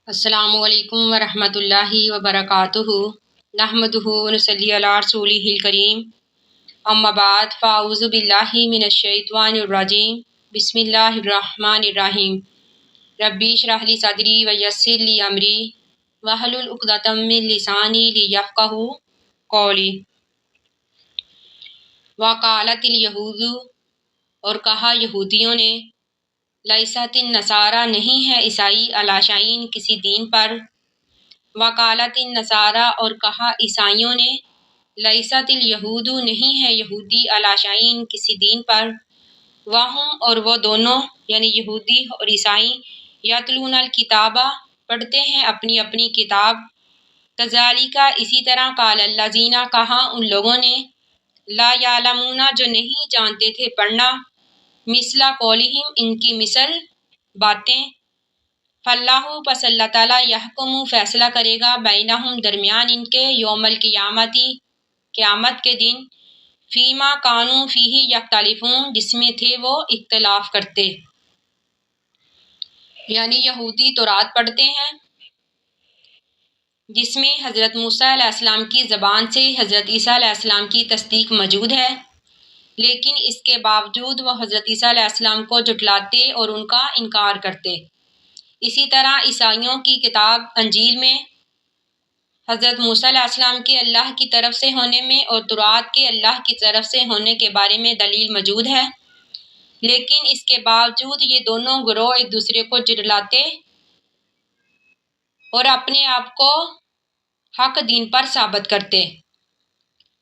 السلام علیکم ورحمۃ اللہ وبرکاتہ نحمدہ ونصلی علی رسولہ الکریم اما بعد فاعوذ باللہ من الشیطان الرجیم بسم اللہ الرحمن الرحیم ربی اشرح لی صدری ویسر لی امری واحلل عقدۃ من لسانی لیفقہوا قولی وقالت الیہود اور کہا یہودیوں نے لیست النصارى نہیں ہے عیسائی علی شیء کسی دین پر وقالت النصارى اور کہا عیسائیوں نے لیست الیہود نہیں ہے یہودی علی شیء کسی دین پر وہم اور وہ دونوں یعنی یہودی اور عیسائی یتلون الکتاب پڑھتے ہیں اپنی اپنی کتاب کذالک اسی طرح قال الذین کہا ان لوگوں نے لا یعلمون جو نہیں جانتے تھے پڑھنا مثل قولہم ان کی مثل باتیں فاللہ پس اللہ تعالیٰ یحکم فیصلہ کرے گا بینہم درمیان ان کے یوم القیامتی قیامت کے دن فیما کانوا فیہ یختلفون جس میں تھے وہ اختلاف کرتے یعنی یہودی تورات پڑھتے ہیں جس میں حضرت موسیٰ علیہ السلام کی زبان سے حضرت عیسیٰ علیہ السلام کی تصدیق موجود ہے لیکن اس کے باوجود وہ حضرت عیسیٰ علیہ السلام کو جھٹلاتے اور ان کا انکار کرتے۔ اسی طرح عیسائیوں کی کتاب انجیل میں حضرت موسیٰ علیہ السلام کے اللہ کی طرف سے ہونے میں اور تورات کے اللہ کی طرف سے ہونے کے بارے میں دلیل موجود ہے، لیکن اس کے باوجود یہ دونوں گروہ ایک دوسرے کو جھٹلاتے اور اپنے آپ کو حق دین پر ثابت کرتے۔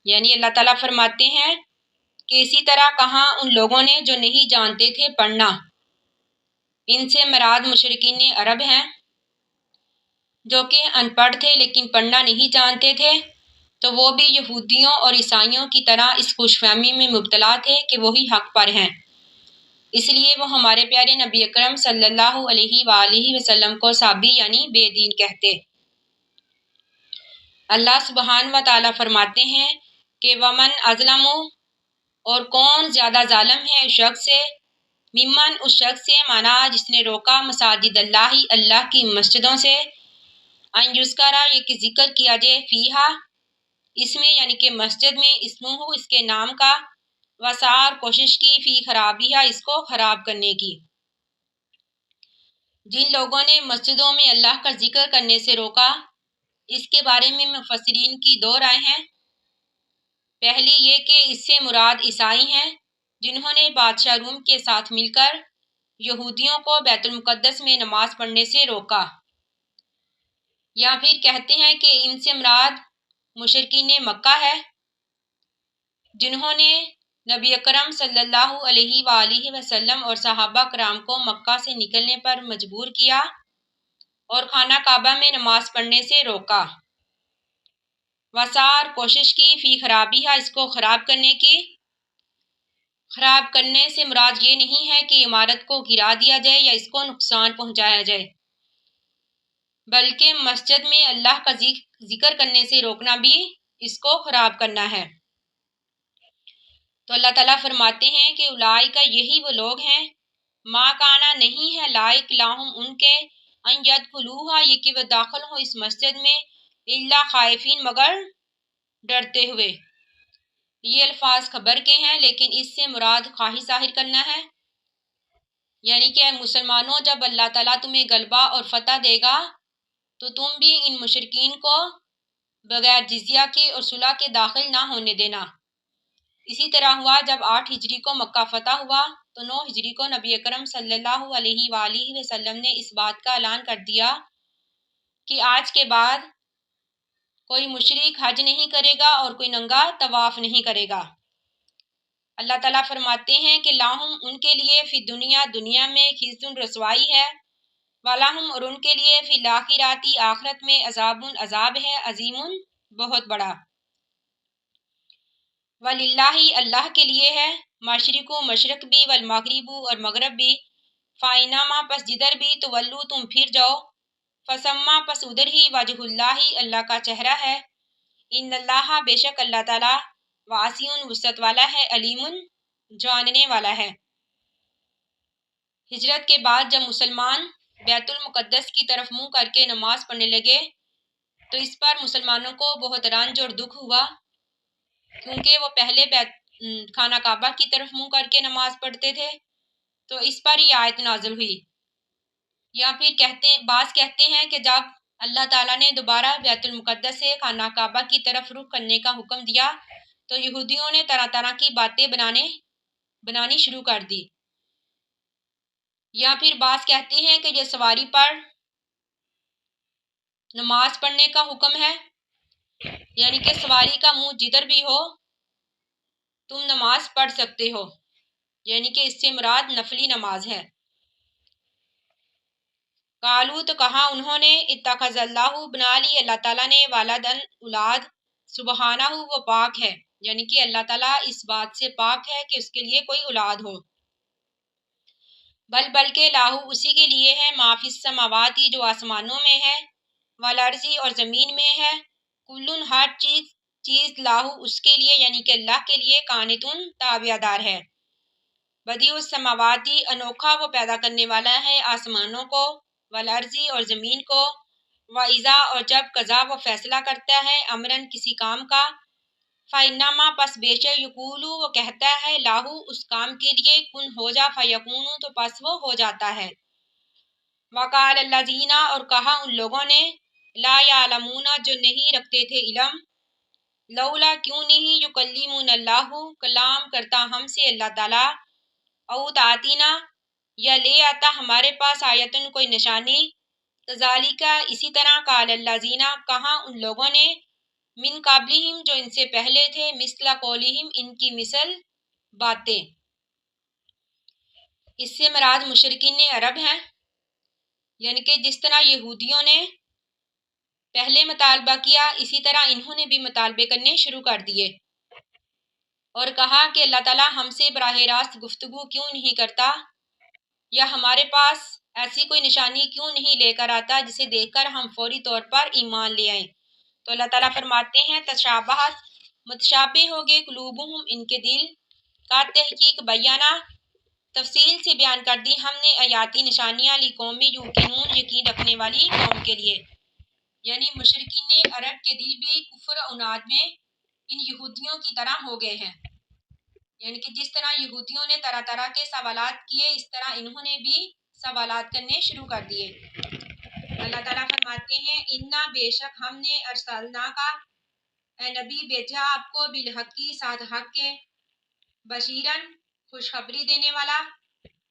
یعنی اللہ تعالیٰ فرماتے ہیں کہ اسی طرح کہاں ان لوگوں نے جو نہیں جانتے تھے پڑھنا، ان سے مراد مشرکین عرب ہیں جو کہ ان پڑھ تھے لیکن پڑھنا نہیں جانتے تھے، تو وہ بھی یہودیوں اور عیسائیوں کی طرح اس خوش فہمی میں مبتلا تھے کہ وہی حق پر ہیں، اس لیے وہ ہمارے پیارے نبی اکرم صلی اللہ علیہ وآلہ وسلم کو صابی یعنی بے دین کہتے۔ اللہ سبحانہ و تعالیٰ فرماتے ہیں کہ ومن اظلم اور کون زیادہ ظالم ہے اس شخص سے ممن اس شخص سے مانا جس نے روکا مساجد اللہ اللہ کی مسجدوں سے ان یذکرا یہ کہ ذکر کیا جائے فیہا اس میں یعنی کہ مسجد میں اسمہ اس کے نام کا وسار کوشش کی فی خرابیہ اس کو خراب کرنے کی۔ جن لوگوں نے مسجدوں میں اللہ کا ذکر کرنے سے روکا اس کے بارے میں مفسرین کی دو رائے ہیں۔ پہلی یہ کہ اس سے مراد عیسائی ہیں جنہوں نے بادشاہ روم کے ساتھ مل کر یہودیوں کو بیت المقدس میں نماز پڑھنے سے روکا، یا پھر کہتے ہیں کہ ان سے مراد مشرکین مکہ ہے جنہوں نے نبی اکرم صلی اللہ علیہ وآلہ وسلم اور صحابہ کرام کو مکہ سے نکلنے پر مجبور کیا اور خانہ کعبہ میں نماز پڑھنے سے روکا۔ وسار کوشش کی فی خرابیہ اس کو خراب کرنے کی۔ خراب کرنے سے مراد یہ نہیں ہے کہ عمارت کو گرا دیا جائے یا اس کو نقصان پہنچایا جائے، بلکہ مسجد میں اللہ کا ذکر کرنے سے روکنا بھی اس کو خراب کرنا ہے۔ تو اللہ تعالیٰ فرماتے ہیں کہ اولئک یہی وہ لوگ ہیں ما کانا نہیں ہے لائق لاہم ان کے ان یدخلوہا یہ کہ وہ داخل ہوں اس مسجد میں الا خائفین مگر ڈرتے ہوئے۔ یہ الفاظ خبر کے ہیں لیکن اس سے مراد خواہش ظاہر کرنا ہے، یعنی کہ مسلمانوں جب اللہ تعالیٰ تمہیں غلبہ اور فتح دے گا تو تم بھی ان مشرکین کو بغیر جزیہ کے اور صلح کے داخل نہ ہونے دینا۔ اسی طرح ہوا جب 8 ہجری کو مکہ فتح ہوا تو 9 ہجری کو نبی اکرم صلی اللہ علیہ وآلہ وسلم نے اس بات کا اعلان کر دیا کہ آج کے بعد کوئی مشرک حج نہیں کرے گا اور کوئی ننگا طواف نہیں کرے گا۔ اللہ تعالیٰ فرماتے ہیں کہ لاہم ان کے لیے فی دنیا میں خزی رسوائی ہے، ولاہم اور ان کے لیے فی الاخرۃ آخرت میں عذاب ہے عظیم بہت بڑا۔ وللہ اللہ کے لیے ہے مشرق مشرق بھی والمغرب اور مغرب بھی، فائنما پس جدھر بھی تولو تم پھر جاؤ، فسما پس ادھر ہی وجہ اللہ اللہ کا چہرہ ہے، ان اللہ بے شک اللہ تعالیٰ واسع وسعت والا ہے علیم جاننے والا ہے۔ ہجرت کے بعد جب مسلمان بیت المقدس کی طرف منہ کر کے نماز پڑھنے لگے تو اس پر مسلمانوں کو بہت رنج اور دکھ ہوا، کیونکہ وہ پہلے خانہ کعبہ کی طرف منہ کر کے نماز پڑھتے تھے، تو اس پر یہ آیت نازل ہوئی۔ یا پھر بعض کہتے ہیں کہ جب اللہ تعالیٰ نے دوبارہ بیت المقدس سے خانہ کعبہ کی طرف رخ کرنے کا حکم دیا تو یہودیوں نے طرح طرح کی باتیں بنانی شروع کر دی۔ یا پھر بعض کہتے ہیں کہ یہ سواری پر نماز پڑھنے کا حکم ہے، یعنی کہ سواری کا منہ جدھر بھی ہو تم نماز پڑھ سکتے ہو، یعنی کہ اس سے مراد نفلی نماز ہے۔ قالو تو کہا انہوں نے، اتخذ اللہ بنا لی، اللہ تعالیٰ نے والدن اولاد، سبحانہ وہ پاک ہے، یعنی کہ اللہ تعالیٰ اس بات سے پاک ہے کہ اس کے لیے کوئی اولاد ہو۔ بلکہ لاہو اسی کے لیے ہے، ما فی السماواتی جو آسمانوں میں ہے، والارضی اور زمین میں ہے، کلن ہر چیز لاہو اس کے لیے یعنی کہ اللہ کے لیے، قانتن تابع دار ہے۔ بدیع السماواتی انوکھا وہ پیدا کرنے والا ہے آسمانوں کو، والارضی اور زمین کو، وَإِذَا اور جب قضا وہ فیصلہ کرتا ہے، امرن کسی کام کا، فَإِنَّمَا پس بے شک یقولو وہ کہتا ہے، لاہو اس کام کے لیے، کن ہو جا، فَیَکُونُ تو پس وہ ہو جاتا ہے۔ وَقَالَ الَّذِينَ اور کہا ان لوگوں نے، لا یعلمون جو نہیں رکھتے تھے علم، لولا کیوں نہیں، یکلمون اللہ کلام کرتا ہم سے اللہ تعالیٰ، او تاتینا یا لے آتا ہمارے پاس آیتن کوئی نشانی، کذالک اسی طرح، قال الذین کہا ان لوگوں نے، من قبلہم جو ان سے پہلے تھے، مثل قولہم ان کی مثل باتیں، اس سے مراد مشرکین عرب ہیں، یعنی کہ جس طرح یہودیوں نے پہلے مطالبہ کیا اسی طرح انہوں نے بھی مطالبے کرنے شروع کر دیے، اور کہا کہ اللہ تعالیٰ ہم سے براہ راست گفتگو کیوں نہیں کرتا، یا ہمارے پاس ایسی کوئی نشانی کیوں نہیں لے کر آتا جسے دیکھ کر ہم فوری طور پر ایمان لے آئیں۔ تو اللہ تعالیٰ فرماتے ہیں، تشابہت متشابہ ہو گئے، قلوبہم ان کے دل، کا تحقیق بیانہ تفصیل سے بیان کر دی ہم نے آیاتی نشانیاں، لقوم یوقنون یقین رکھنے والی قوم کے لیے، یعنی مشرکین عرب کے دل بھی کفر و عناد میں ان یہودیوں کی طرح ہو گئے ہیں، یعنی کہ جس طرح یہودیوں نے طرح طرح کے سوالات کیے اس طرح انہوں نے بھی سوالات کرنے شروع کر دیے۔ اللہ تعالیٰ فرماتے ہیں، انا بے شک ہم نے ارسلنا کا اے نبی بھیجا آپ کو، بالحق کی ساتھ حق کے، بشیرن خوشخبری دینے والا،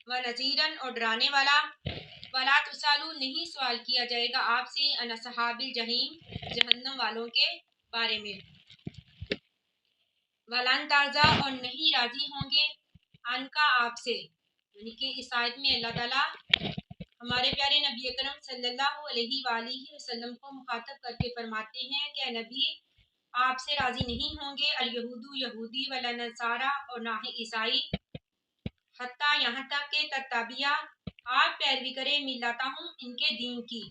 و نذیرن اور ڈرانے والا، ولا تسالو نہیں سوال کیا جائے گا آپ سے، ان اصحاب الجحیم جہنم والوں کے بارے میں، ولن ترضی اور نہیں راضی ہوں گے، ان کا آپ سے، یعنی کہ اس آیت میں اللہ تعالیٰ ہمارے پیارے نبی اکرم صلی اللہ علیہ وآلہ وسلم کو مخاطب کر کے فرماتے ہیں کہ اے نبی آپ سے راضی نہیں ہوں گے، الیہود یہودی، ولا نصارا اور نہ ہی عیسائی، حتیٰ یہاں تک کہ تتبعوا آپ پیروی کریں، ملتہم ان کے دین کی،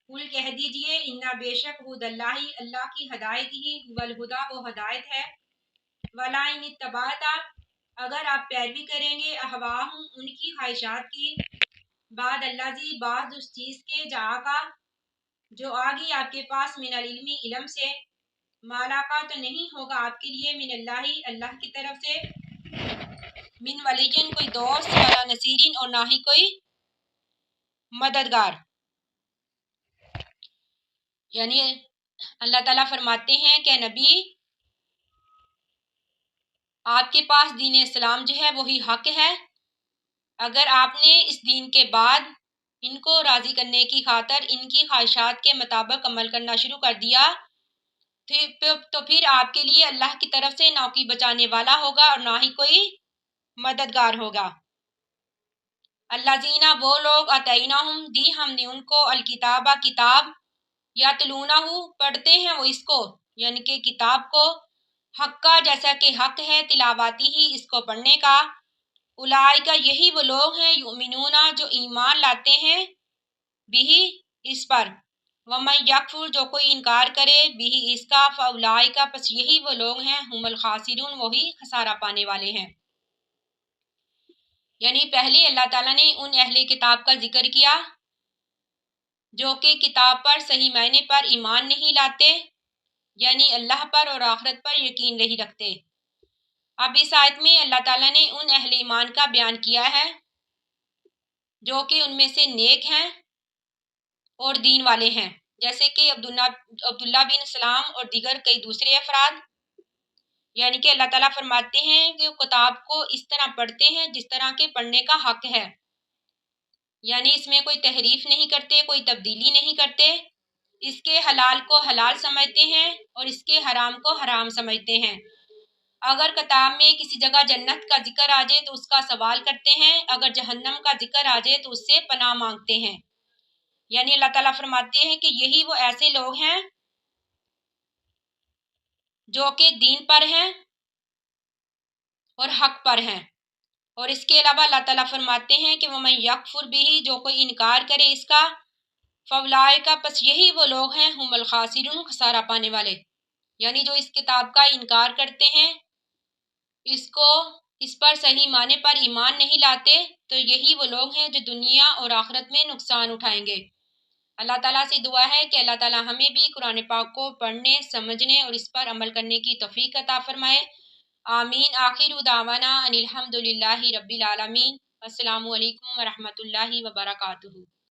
قل کہہ دیجئے، انا بے شک ہد اللہ اللہ کی ہدایت ہی، هو الہدی وہ ہدایت ہے، ولا ان اتبعت اگر آپ پیروی کریں گے، اہواہم ان کی خواہشات کی، بعد الذی بعد اس چیز کے جاءک جو آگی آپ کے پاس، من العلم علم سے، مالاقا تو نہیں ہوگا آپ کے لیے، من اللہ اللہ کی طرف سے، من ولیجن کوئی دوست، ولا نصیرین اور نہ ہی کوئی مددگار، یعنی اللہ تعالیٰ فرماتے ہیں کہ نبی آپ کے پاس دین اسلام جو ہے وہی حق ہے، اگر آپ نے اس دین کے بعد ان کو راضی کرنے کی خاطر ان کی خواہشات کے مطابق عمل کرنا شروع کر دیا تو پھر آپ کے لیے اللہ کی طرف سے نہ کوئی بچانے والا ہوگا اور نہ ہی کوئی مددگار ہوگا۔ الذین وہ لوگ، آتیناہم دی ہم نے ان کو، الکتابہ کتاب، یتلونہ پڑھتے ہیں وہ اس کو، یعنی کہ کتاب کو، حقا جیسا کہ حق ہے، تلاواتی ہی اس کو پڑھنے کا، اولئک یہی وہ لوگ ہیں، یؤمنون جو ایمان لاتے ہیں، بھی اس پر، ومن یکفر جو کوئی انکار کرے، بھی اس کا، فاولئک پس یہی وہ لوگ ہیں، ہم الخاسرون وہی خسارہ پانے والے ہیں۔ یعنی پہلے اللہ تعالیٰ نے ان اہل کتاب کا ذکر کیا جو کہ کتاب پر صحیح معنی پر ایمان نہیں لاتے، یعنی اللہ پر اور آخرت پر یقین نہیں رکھتے۔ اب اس آیت میں اللہ تعالیٰ نے ان اہل ایمان کا بیان کیا ہے جو کہ ان میں سے نیک ہیں اور دین والے ہیں، جیسے کہ عبداللہ بن سلام اور دیگر کئی دوسرے افراد۔ یعنی کہ اللہ تعالیٰ فرماتے ہیں کہ وہ کتاب کو اس طرح پڑھتے ہیں جس طرح کے پڑھنے کا حق ہے، یعنی اس میں کوئی تحریف نہیں کرتے، کوئی تبدیلی نہیں کرتے، اس کے حلال کو حلال سمجھتے ہیں اور اس کے حرام کو حرام سمجھتے ہیں۔ اگر کتاب میں کسی جگہ جنت کا ذکر آ جائے تو اس کا سوال کرتے ہیں، اگر جہنم کا ذکر آ جائے تو اس سے پناہ مانگتے ہیں۔ یعنی اللہ تعالیٰ فرماتے ہیں کہ یہی وہ ایسے لوگ ہیں جو کہ دین پر ہیں اور حق پر ہیں۔ اور اس کے علاوہ اللہ تعالیٰ فرماتے ہیں کہ وَمَن یکفر بہ، جو کوئی انکار کرے اس کا، فاولئک، پس یہی وہ لوگ ہیں، ہم الخاسرون، خسارہ پانے والے، یعنی جو اس کتاب کا انکار کرتے ہیں، اس پر صحیح معنی پر ایمان نہیں لاتے، تو یہی وہ لوگ ہیں جو دنیا اور آخرت میں نقصان اٹھائیں گے۔ اللہ تعالیٰ سے دعا ہے کہ اللہ تعالیٰ ہمیں بھی قرآن پاک کو پڑھنے، سمجھنے اور اس پر عمل کرنے کی توفیق عطا فرمائے۔ آمین۔ آخر دعوانا ان الحمد للہ رب العالمین۔ السلام علیکم ورحمۃ اللہ وبرکاتہ۔